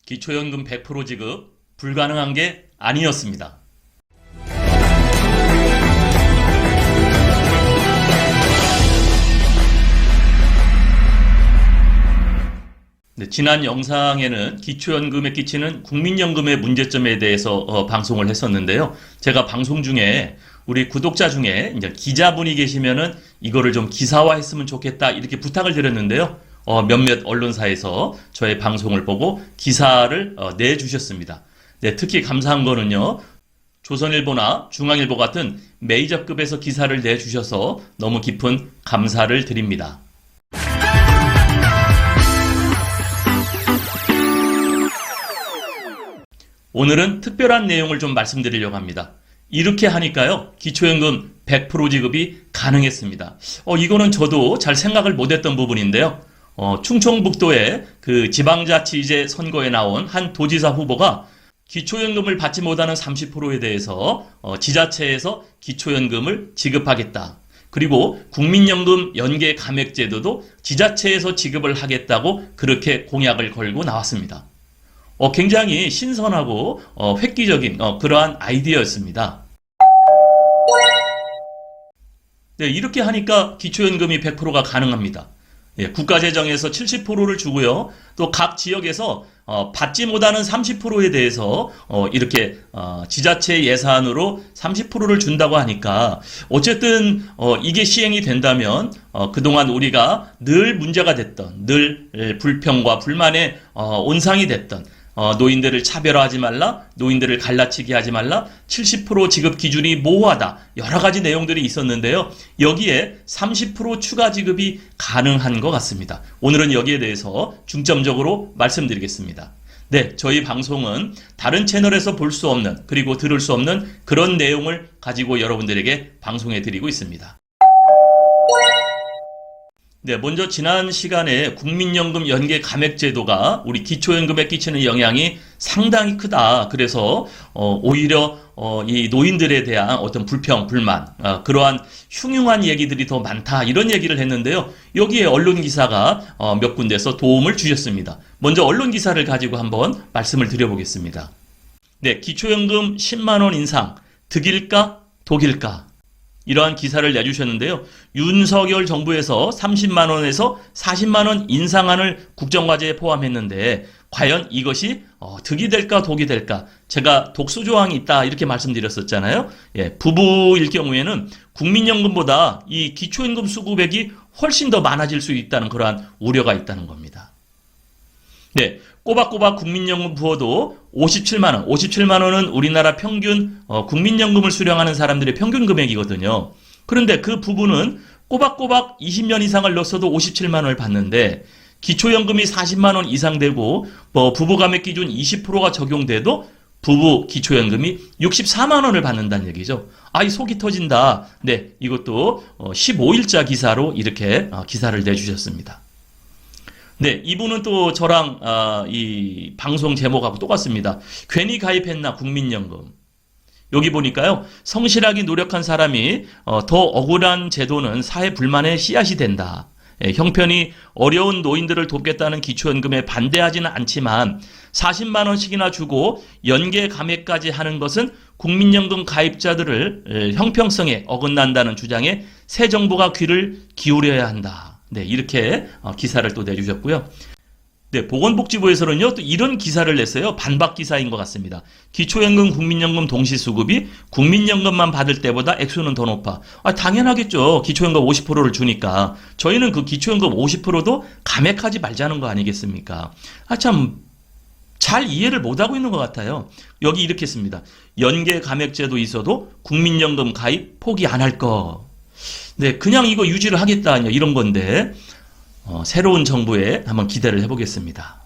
기초연금 100% 지급 불가능한 게 아니었습니다. 네, 지난 영상에는 기초연금에 끼치는 국민연금의 문제점에 대해서 방송을 했었는데요. 제가 방송 중에 우리 구독자 중에 이제 기자분이 계시면은 이거를 좀 기사화했으면 좋겠다 이렇게 부탁을 드렸는데요. 몇몇 언론사에서 저의 방송을 보고 기사를 내주셨습니다. 네, 특히 감사한 거는요. 조선일보나 중앙일보 같은 메이저급에서 기사를 내주셔서 너무 깊은 감사를 드립니다. 오늘은 특별한 내용을 좀 말씀드리려고 합니다. 이렇게 하니까요, 기초연금 100% 지급이 가능했습니다. 이거는 저도 잘 생각을 못했던 부분인데요. 충청북도의 그 지방자치제 선거에 나온 한 도지사 후보가 기초연금을 받지 못하는 30%에 대해서 지자체에서 기초연금을 지급하겠다. 그리고 국민연금 연계 감액제도도 지자체에서 지급을 하겠다고 그렇게 공약을 걸고 나왔습니다. 굉장히 신선하고 획기적인 그러한 아이디어였습니다. 네, 이렇게 하니까 기초연금이 100%가 가능합니다. 예, 국가재정에서 70%를 주고요. 또 각 지역에서 받지 못하는 30%에 대해서 이렇게 지자체 예산으로 30%를 준다고 하니까 어쨌든 이게 시행이 된다면 그동안 우리가 늘 문제가 됐던, 늘 불평과 불만의 온상이 됐던 노인들을 차별화하지 말라, 노인들을 갈라치기 하지 말라, 70% 지급 기준이 모호하다, 여러 가지 내용들이 있었는데요. 여기에 30% 추가 지급이 가능한 것 같습니다. 오늘은 여기에 대해서 중점적으로 말씀드리겠습니다. 네, 저희 방송은 다른 채널에서 볼 수 없는, 그리고 들을 수 없는 그런 내용을 가지고 여러분들에게 방송해 드리고 있습니다. 네, 먼저 지난 시간에 국민연금 연계 감액제도가 우리 기초연금에 끼치는 영향이 상당히 크다. 그래서 오히려 이 노인들에 대한 어떤 불평, 불만, 그러한 흉흉한 얘기들이 더 많다. 이런 얘기를 했는데요. 여기에 언론 기사가 몇 군데서 도움을 주셨습니다. 먼저 언론 기사를 가지고 한번 말씀을 드려보겠습니다. 네, 기초연금 10만 원 인상, 득일까, 독일까? 이러한 기사를 내주셨는데요. 윤석열 정부에서 30만 원에서 40만 원 인상안을 국정과제에 포함했는데 과연 이것이 득이 될까 독이 될까? 제가 독수조항이 있다 이렇게 말씀드렸었잖아요. 예, 부부일 경우에는 국민연금보다 이 기초연금 수급액이 훨씬 더 많아질 수 있다는 그러한 우려가 있다는 겁니다. 네, 꼬박꼬박 국민연금 부어도 57만 원, 57만 원은 우리나라 평균 국민연금을 수령하는 사람들의 평균 금액이거든요. 그런데 그 부부는 꼬박꼬박 20년 이상을 넣었어도 57만 원을 받는데 기초연금이 40만 원 이상 되고 부부 감액 기준 20%가 적용돼도 부부 기초연금이 64만 원을 받는다는 얘기죠. 이 속이 터진다. 네, 이것도 15일자 기사로 이렇게 기사를 내주셨습니다. 네, 이분은 또 저랑 이 방송 제목하고 똑같습니다. 괜히 가입했나 국민연금. 여기 보니까요, 성실하게 노력한 사람이 더 억울한 제도는 사회 불만의 씨앗이 된다. 예, 형편이 어려운 노인들을 돕겠다는 기초연금에 반대하지는 않지만 40만 원씩이나 주고 연계 감액까지 하는 것은 국민연금 가입자들을 형평성에 어긋난다는 주장에 새 정부가 귀를 기울여야 한다. 네, 이렇게 기사를 또 내주셨고요. 네, 보건복지부에서는요, 또 이런 기사를 냈어요. 반박 기사인 것 같습니다. 기초연금, 국민연금 동시수급이 국민연금만 받을 때보다 액수는 더 높아. 당연하겠죠. 기초연금 50%를 주니까. 저희는 그 기초연금 50%도 감액하지 말자는 거 아니겠습니까? 참, 잘 이해를 못하고 있는 것 같아요. 여기 이렇게 씁니다. 연계 감액제도 있어도 국민연금 가입 포기 안 할 거. 네, 그냥 이거 유지를 하겠다, 이런 건데, 새로운 정부에 한번 기대를 해보겠습니다.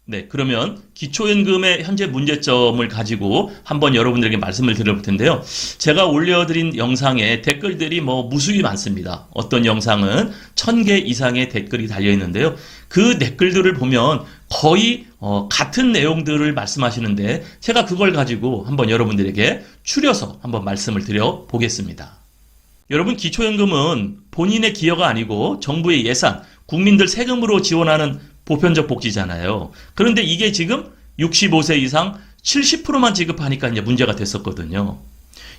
네, 그러면 기초연금의 현재 문제점을 가지고 한번 여러분들에게 말씀을 드려볼 텐데요. 제가 올려드린 영상에 댓글들이 무수히 많습니다. 어떤 영상은 1000개 이상의 댓글이 달려있는데요. 그 댓글들을 보면 거의 같은 내용들을 말씀하시는데 제가 그걸 가지고 한번 여러분들에게 추려서 한번 말씀을 드려보겠습니다. 여러분, 기초연금은 본인의 기여가 아니고 정부의 예산, 국민들 세금으로 지원하는 보편적 복지잖아요. 그런데 이게 지금 65세 이상 70%만 지급하니까 이제 문제가 됐었거든요.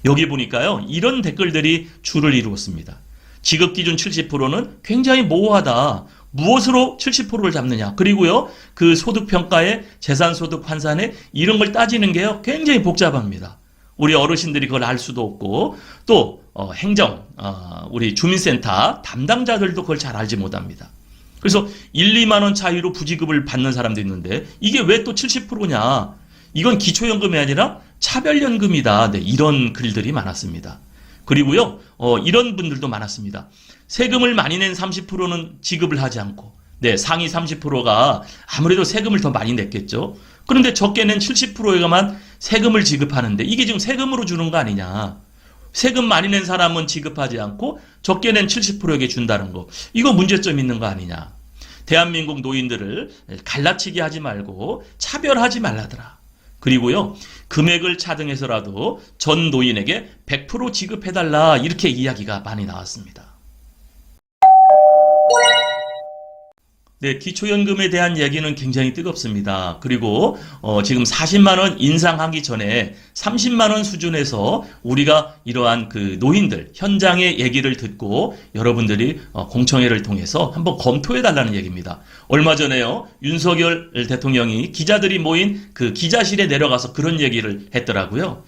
여기 보니까요, 이런 댓글들이 줄을 이루었습니다. 지급 기준 70%는 굉장히 모호하다. 무엇으로 70%를 잡느냐. 그리고요, 그 소득평가에 재산소득 환산에 이런 걸 따지는 게요, 굉장히 복잡합니다. 우리 어르신들이 그걸 알 수도 없고, 또 행정, 우리 주민센터 담당자들도 그걸 잘 알지 못합니다. 그래서 1, 2만 원 차이로 부지급을 받는 사람도 있는데 이게 왜 또 70%냐? 이건 기초연금이 아니라 차별연금이다. 네, 이런 글들이 많았습니다. 그리고요, 이런 분들도 많았습니다. 세금을 많이 낸 30%는 지급을 하지 않고, 네, 상위 30%가 아무래도 세금을 더 많이 냈겠죠. 그런데 적게 낸 70%에만 세금을 지급하는데 이게 지금 세금으로 주는 거 아니냐. 세금 많이 낸 사람은 지급하지 않고 적게 낸 70%에게 준다는 거. 이거 문제점 있는 거 아니냐. 대한민국 노인들을 갈라치기 하지 말고 차별하지 말라더라. 그리고요, 금액을 차등해서라도 전 노인에게 100% 지급해달라. 이렇게 이야기가 많이 나왔습니다. 네, 기초연금에 대한 얘기는 굉장히 뜨겁습니다. 그리고 지금 40만 원 인상하기 전에 30만 원 수준에서 우리가 이러한 그 노인들 현장의 얘기를 듣고 여러분들이 공청회를 통해서 한번 검토해 달라는 얘기입니다. 얼마 전에요, 윤석열 대통령이 기자들이 모인 그 기자실에 내려가서 그런 얘기를 했더라고요.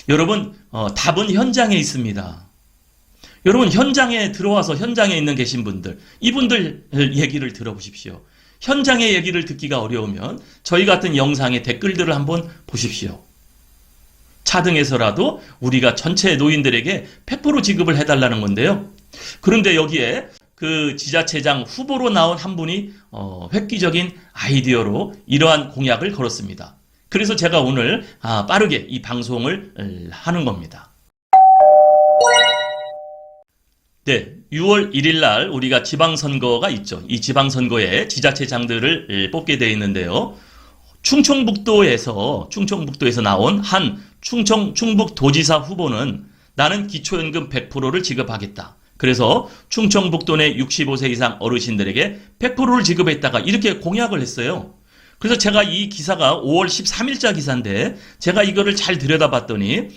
여러분, 답은 현장에 있습니다. 여러분, 현장에 들어와서 현장에 있는 계신 분들, 이분들 얘기를 들어보십시오. 현장의 얘기를 듣기가 어려우면 저희 같은 영상의 댓글들을 한번 보십시오. 차등해서라도 우리가 전체 노인들에게 100% 지급을 해달라는 건데요. 그런데 여기에 그 지자체장 후보로 나온 한 분이 획기적인 아이디어로 이러한 공약을 걸었습니다. 그래서 제가 오늘 빠르게 이 방송을 하는 겁니다. 네, 6월 1일 날 우리가 지방선거가 있죠. 이 지방선거에 지자체장들을 뽑게 되어 있는데요. 충청북도에서 나온 한 충북도지사 후보는 나는 기초연금 100%를 지급하겠다. 그래서 충청북도 내 65세 이상 어르신들에게 100%를 지급했다가 이렇게 공약을 했어요. 그래서 제가 이 기사가 5월 13일자 기사인데 제가 이거를 잘 들여다봤더니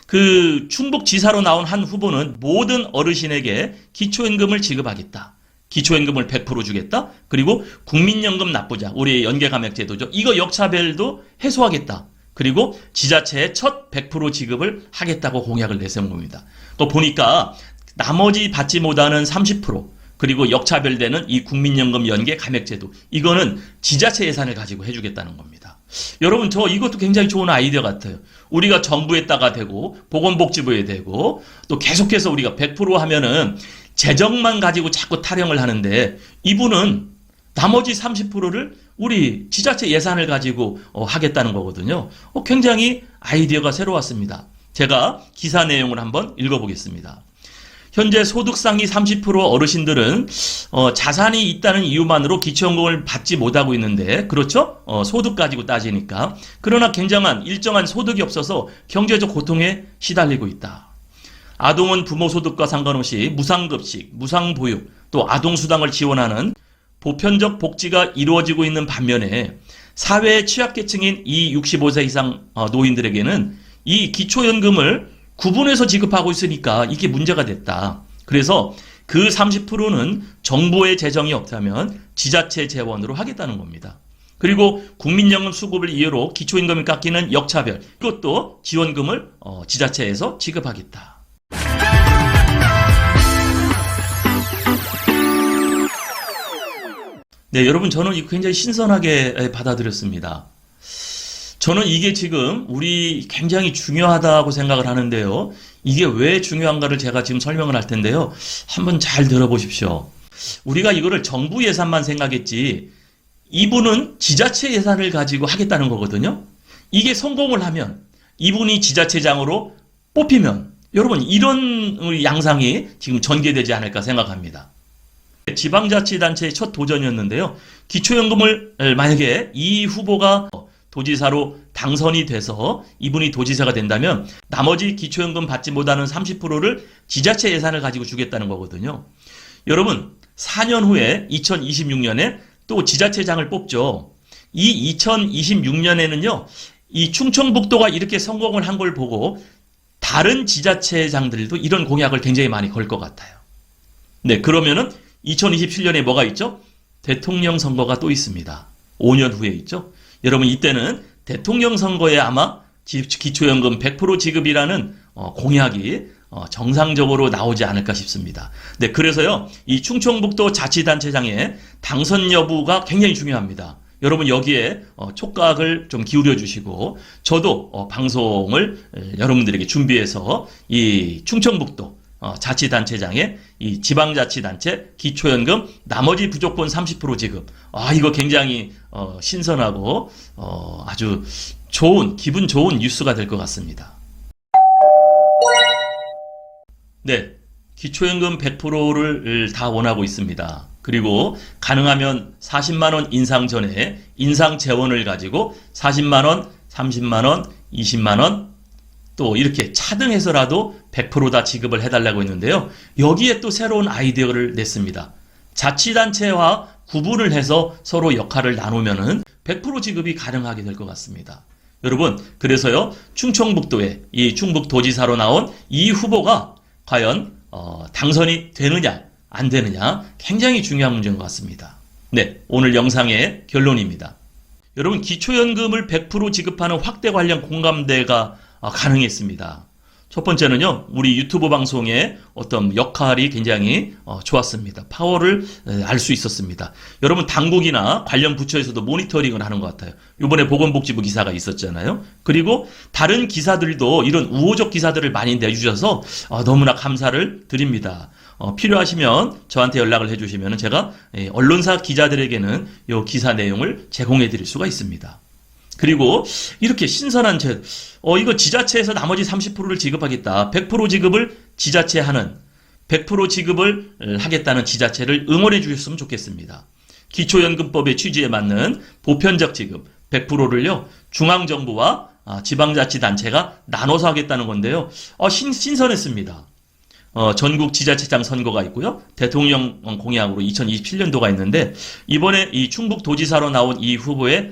그 충북지사로 나온 한 후보는 모든 어르신에게 기초연금을 지급하겠다. 기초연금을 100% 주겠다. 그리고 국민연금 납부자, 우리의 연계감액제도죠. 이거 역차별도 해소하겠다. 그리고 지자체에 첫 100% 지급을 하겠다고 공약을 내세운 겁니다. 또 보니까 나머지 받지 못하는 30%, 그리고 역차별되는 이 국민연금 연계 감액제도, 이거는 지자체 예산을 가지고 해주겠다는 겁니다. 여러분, 저 이것도 굉장히 좋은 아이디어 같아요. 우리가 정부에다가 대고 보건복지부에 대고 또 계속해서 우리가 100% 하면은 재정만 가지고 자꾸 타령을 하는데 이분은 나머지 30%를 우리 지자체 예산을 가지고 하겠다는 거거든요. 굉장히 아이디어가 새로웠습니다. 제가 기사 내용을 한번 읽어보겠습니다. 현재 소득 상위 30% 어르신들은 자산이 있다는 이유만으로 기초연금을 받지 못하고 있는데, 그렇죠? 소득 가지고 따지니까. 그러나 굉장한 일정한 소득이 없어서 경제적 고통에 시달리고 있다. 아동은 부모 소득과 상관없이 무상급식, 무상보육, 또 아동수당을 지원하는 보편적 복지가 이루어지고 있는 반면에 사회의 취약계층인 이 65세 이상 노인들에게는 이 기초연금을 구분해서 지급하고 있으니까 이게 문제가 됐다. 그래서 그 30%는 정부의 재정이 없다면 지자체 재원으로 하겠다는 겁니다. 그리고 국민연금 수급을 이유로 기초임금이 깎이는 역차별, 이것도 지원금을 지자체에서 지급하겠다. 네, 여러분, 저는 이거 굉장히 신선하게 받아들였습니다. 저는 이게 지금 우리 굉장히 중요하다고 생각을 하는데요. 이게 왜 중요한가를 제가 지금 설명을 할 텐데요. 한번 잘 들어보십시오. 우리가 이거를 정부 예산만 생각했지 이분은 지자체 예산을 가지고 하겠다는 거거든요. 이게 성공을 하면, 이분이 지자체장으로 뽑히면 여러분, 이런 양상이 지금 전개되지 않을까 생각합니다. 지방자치단체의 첫 도전이었는데요. 기초연금을 만약에 이 후보가 도지사로 당선이 돼서 이분이 도지사가 된다면 나머지 기초연금 받지 못하는 30%를 지자체 예산을 가지고 주겠다는 거거든요. 여러분, 4년 후에 2026년에 또 지자체장을 뽑죠. 이 2026년에는요, 이 충청북도가 이렇게 성공을 한 걸 보고 다른 지자체장들도 이런 공약을 굉장히 많이 걸 것 같아요. 네, 그러면은 2027년에 뭐가 있죠? 대통령 선거가 또 있습니다. 5년 후에 있죠. 여러분, 이때는 대통령 선거에 아마 기초연금 100% 지급이라는 공약이 정상적으로 나오지 않을까 싶습니다. 네, 그래서요, 이 충청북도 자치단체장의 당선 여부가 굉장히 중요합니다. 여러분, 여기에 촉각을 좀 기울여 주시고, 저도 방송을 여러분들에게 준비해서 이 충청북도 자치단체장의 이 지방자치단체 기초연금 나머지 부족분 30% 지급. 이거 굉장히 신선하고 아주 좋은, 기분 좋은 뉴스가 될 것 같습니다. 네, 기초연금 100%를 다 원하고 있습니다. 그리고 가능하면 40만 원 인상 전에 인상 재원을 가지고 40만 원, 30만 원, 20만 원 또 이렇게 차등해서라도 100%다 지급을 해달라고 했는데요. 여기에 또 새로운 아이디어를 냈습니다. 자치단체와 구분을 해서 서로 역할을 나누면은 100% 지급이 가능하게 될 것 같습니다. 여러분, 그래서요, 충청북도에 이 충북도지사로 나온 이 후보가 과연 당선이 되느냐 안 되느냐 굉장히 중요한 문제인 것 같습니다. 네, 오늘 영상의 결론입니다. 여러분, 기초연금을 100% 지급하는 확대 관련 공감대가 가능했습니다. 첫 번째는요, 우리 유튜브 방송의 어떤 역할이 굉장히 좋았습니다. 파워를 알 수 있었습니다. 여러분, 당국이나 관련 부처에서도 모니터링을 하는 것 같아요. 이번에 보건복지부 기사가 있었잖아요. 그리고 다른 기사들도 이런 우호적 기사들을 많이 내주셔서 너무나 감사를 드립니다. 필요하시면 저한테 연락을 해주시면 제가 언론사 기자들에게는 이 기사 내용을 제공해 드릴 수가 있습니다. 그리고 이렇게 신선한 이거 지자체에서 나머지 30%를 지급하겠다. 100% 지급을 지자체 하는 100% 지급을 하겠다는 지자체를 응원해 주셨으면 좋겠습니다. 기초연금법의 취지에 맞는 보편적 지급 100%를요. 중앙정부와 지방자치단체가 나눠서 하겠다는 건데요. 신선했습니다. 전국 지자체장 선거가 있고요. 대통령 공약으로 2027년도가 있는데 이번에 이 충북도지사로 나온 이 후보의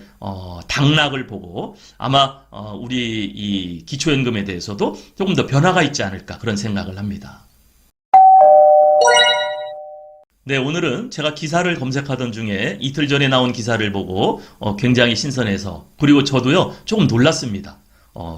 당락을 보고 아마 우리 이 기초연금에 대해서도 조금 더 변화가 있지 않을까 그런 생각을 합니다. 네, 오늘은 제가 기사를 검색하던 중에 이틀 전에 나온 기사를 보고 굉장히 신선해서 그리고 저도요 조금 놀랐습니다.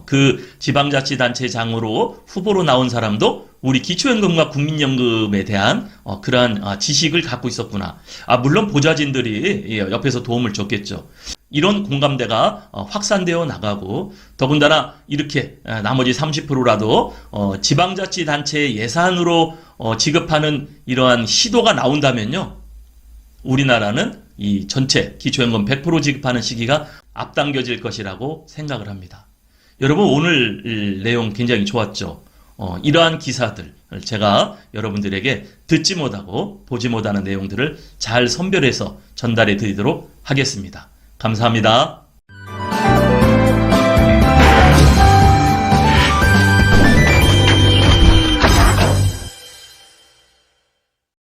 그 지방자치단체장으로 후보로 나온 사람도 우리 기초연금과 국민연금에 대한 그러한 지식을 갖고 있었구나. 물론 보좌진들이 옆에서 도움을 줬겠죠. 이런 공감대가 확산되어 나가고 더군다나 이렇게 나머지 30%라도 지방자치단체 예산으로 지급하는 이러한 시도가 나온다면요. 우리나라는 이 전체 기초연금 100% 지급하는 시기가 앞당겨질 것이라고 생각을 합니다. 여러분, 오늘 내용 굉장히 좋았죠? 이러한 기사들 제가 여러분들에게 듣지 못하고 보지 못하는 내용들을 잘 선별해서 전달해 드리도록 하겠습니다. 감사합니다.